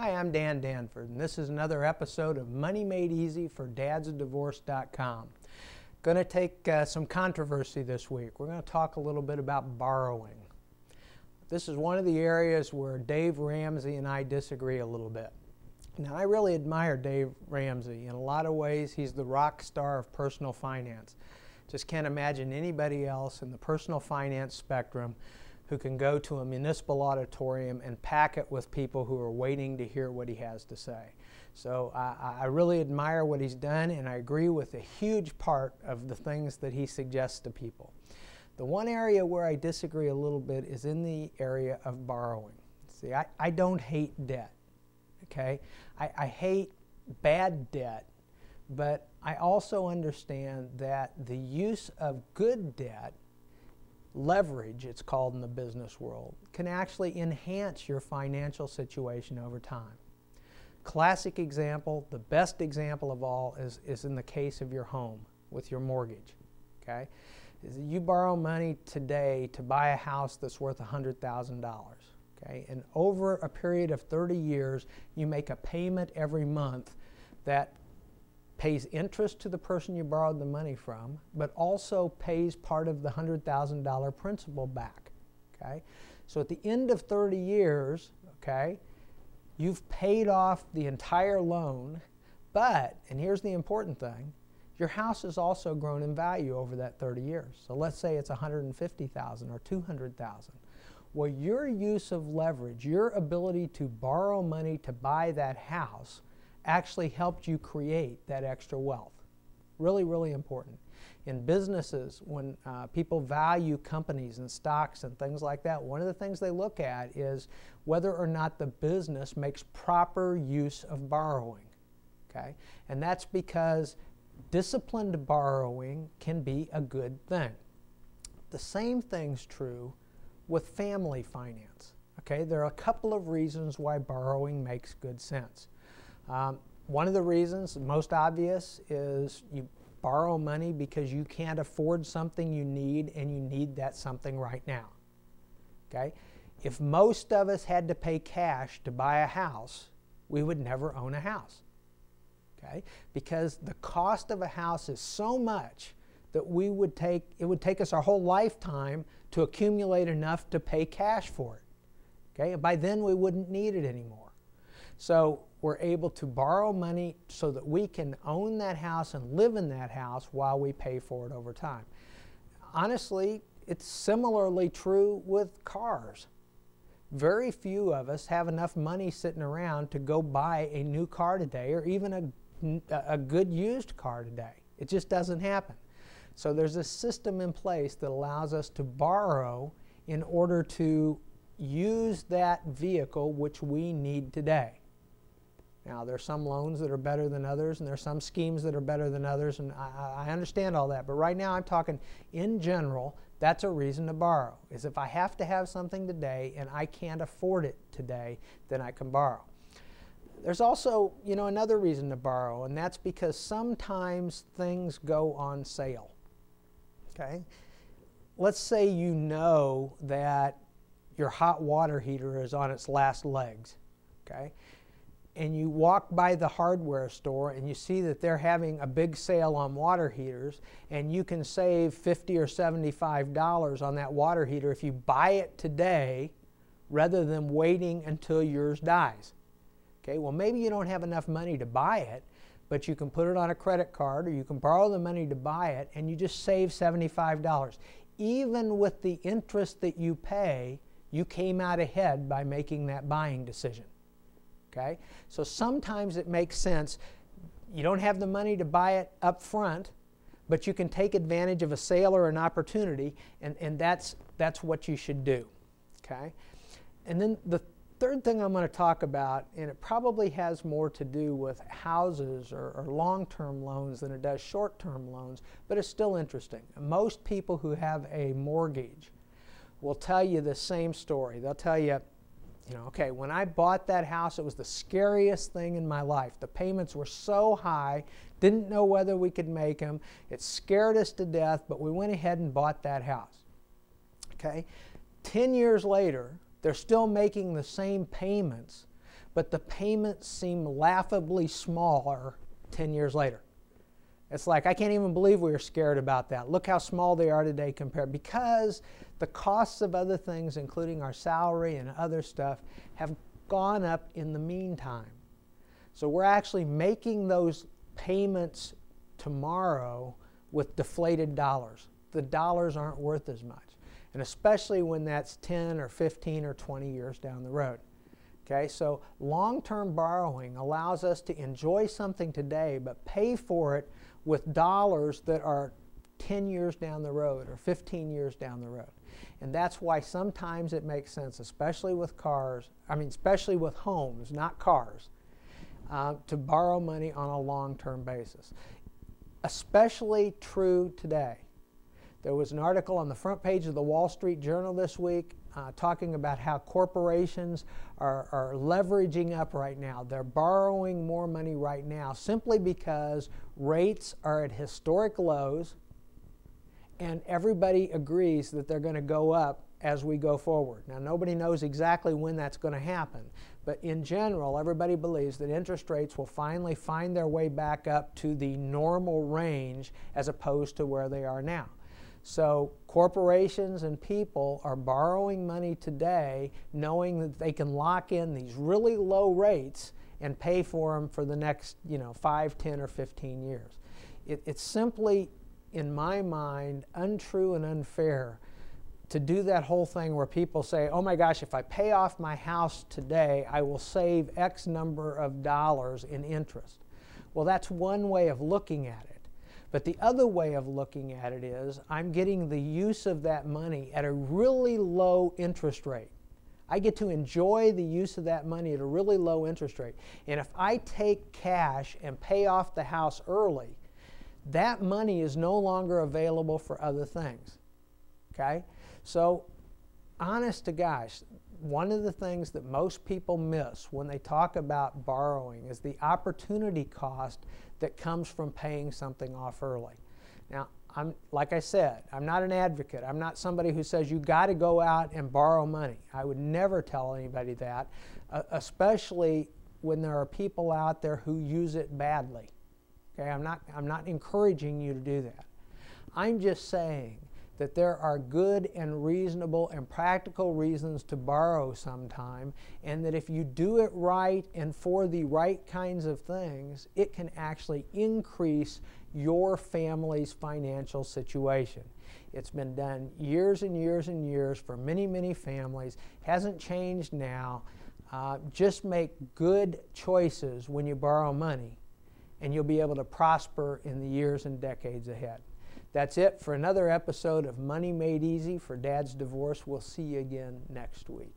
Hi, I'm Dan Danford, and this is another episode of Money Made Easy for dadsadivorce.com. Going to take some controversy this week. We're going to talk a little bit about borrowing. This is one of the areas where Dave Ramsey and I disagree a little bit. Now, I really admire Dave Ramsey. In a lot of ways, he's the rock star of personal finance. Just can't imagine anybody else in the personal finance spectrum who can go to a municipal auditorium and pack it with people who are waiting to hear what he has to say. So I really admire what he's done, and I agree with a huge part of the things that he suggests to people. The one area where I disagree a little bit is in the area of borrowing. See, I don't hate debt, okay? I hate bad debt, but I also understand that the use of good debt, leverage, it's called in the business world, can actually enhance your financial situation over time. Classic example, the best example of all is in the case of your home with your mortgage. Okay? You borrow money today to buy a house that's worth $100,000. Okay? And over a period of 30 years, you make a payment every month that pays interest to the person you borrowed the money from, but also pays part of the $100,000 principal back. Okay? So at the end of 30 years, okay, you've paid off the entire loan, but, and here's the important thing, your house has also grown in value over that 30 years. So let's say it's $150,000 or $200,000. Well, your use of leverage, your ability to borrow money to buy that house actually helped you create that extra wealth. Really, really important. In businesses, when people value companies and stocks and things like that, one of the things they look at is whether or not the business makes proper use of borrowing. Okay? And that's because disciplined borrowing can be a good thing. The same thing's true with family finance. Okay? There are a couple of reasons why borrowing makes good sense. One of the reasons, most obvious, is you borrow money because you can't afford something you need and you need that something right now. Okay? If most of us had to pay cash to buy a house, we would never own a house. Okay? Because the cost of a house is so much that it would take us our whole lifetime to accumulate enough to pay cash for it. Okay? And by then we wouldn't need it anymore. So we're able to borrow money so that we can own that house and live in that house while we pay for it over time. Honestly, it's similarly true with cars. Very few of us have enough money sitting around to go buy a new car today or even a good used car today. It just doesn't happen. So there's a system in place that allows us to borrow in order to use that vehicle which we need today. Now, there are some loans that are better than others, and there are some schemes that are better than others, and I understand all that. But right now I'm talking in general, that's a reason to borrow, is if I have to have something today and I can't afford it today, then I can borrow. There's also, another reason to borrow, and that's because sometimes things go on sale. Okay? Let's say you know that your hot water heater is on its last legs. Okay? And you walk by the hardware store and you see that they're having a big sale on water heaters, and you can save $50 or $75 on that water heater if you buy it today rather than waiting until yours dies. Okay, well, maybe you don't have enough money to buy it, but you can put it on a credit card or you can borrow the money to buy it, and you just save $75. Even with the interest that you pay, you came out ahead by making that buying decision. Okay? So sometimes it makes sense. You don't have the money to buy it up front, but you can take advantage of a sale or an opportunity, and that's what you should do. Okay? And then the third thing I'm going to talk about, and it probably has more to do with houses or long-term loans than it does short-term loans, but it's still interesting. Most people who have a mortgage will tell you the same story. They'll tell you, okay, when I bought that house, it was the scariest thing in my life. The payments were so high, didn't know whether we could make them. It scared us to death, but we went ahead and bought that house. Okay? 10 years later, they're still making the same payments, but the payments seem laughably smaller 10 years later. It's like, I can't even believe we were scared about that. Look how small they are today compared, because the costs of other things, including our salary and other stuff, have gone up in the meantime. So we're actually making those payments tomorrow with deflated dollars. The dollars aren't worth as much. And especially when that's 10 or 15 or 20 years down the road. Okay, so long-term borrowing allows us to enjoy something today but pay for it with dollars that are 10 years down the road or 15 years down the road. And that's why sometimes it makes sense, especially with especially with homes, not cars, to borrow money on a long-term basis. Especially true today. There was an article on the front page of the Wall Street Journal this week talking about how corporations are leveraging up right now. They're borrowing more money right now simply because rates are at historic lows and everybody agrees that they're going to go up as we go forward. Now, nobody knows exactly when that's going to happen, but in general, everybody believes that interest rates will finally find their way back up to the normal range as opposed to where they are now. So corporations and people are borrowing money today knowing that they can lock in these really low rates and pay for them for the next 5, 10, or 15 years. It's simply, in my mind, untrue and unfair to do that whole thing where people say, oh my gosh, if I pay off my house today, I will save X number of dollars in interest. Well, that's one way of looking at it. But the other way of looking at it is I'm getting the use of that money at a really low interest rate. I get to enjoy the use of that money at a really low interest rate. And if I take cash and pay off the house early, that money is no longer available for other things. Okay? So, honest to gosh, one of the things that most people miss when they talk about borrowing is the opportunity cost that comes from paying something off early. Now, like I said, I'm not an advocate. I'm not somebody who says you got to go out and borrow money. I would never tell anybody that, especially when there are people out there who use it badly. Okay, I'm not encouraging you to do that. I'm just saying that there are good and reasonable and practical reasons to borrow sometime, and that if you do it right and for the right kinds of things, it can actually increase your family's financial situation. It's been done years and years and years for many, many families. Hasn't changed now. Just make good choices when you borrow money, and you'll be able to prosper in the years and decades ahead. That's it for another episode of Money Made Easy for Dad's Divorce. We'll see you again next week.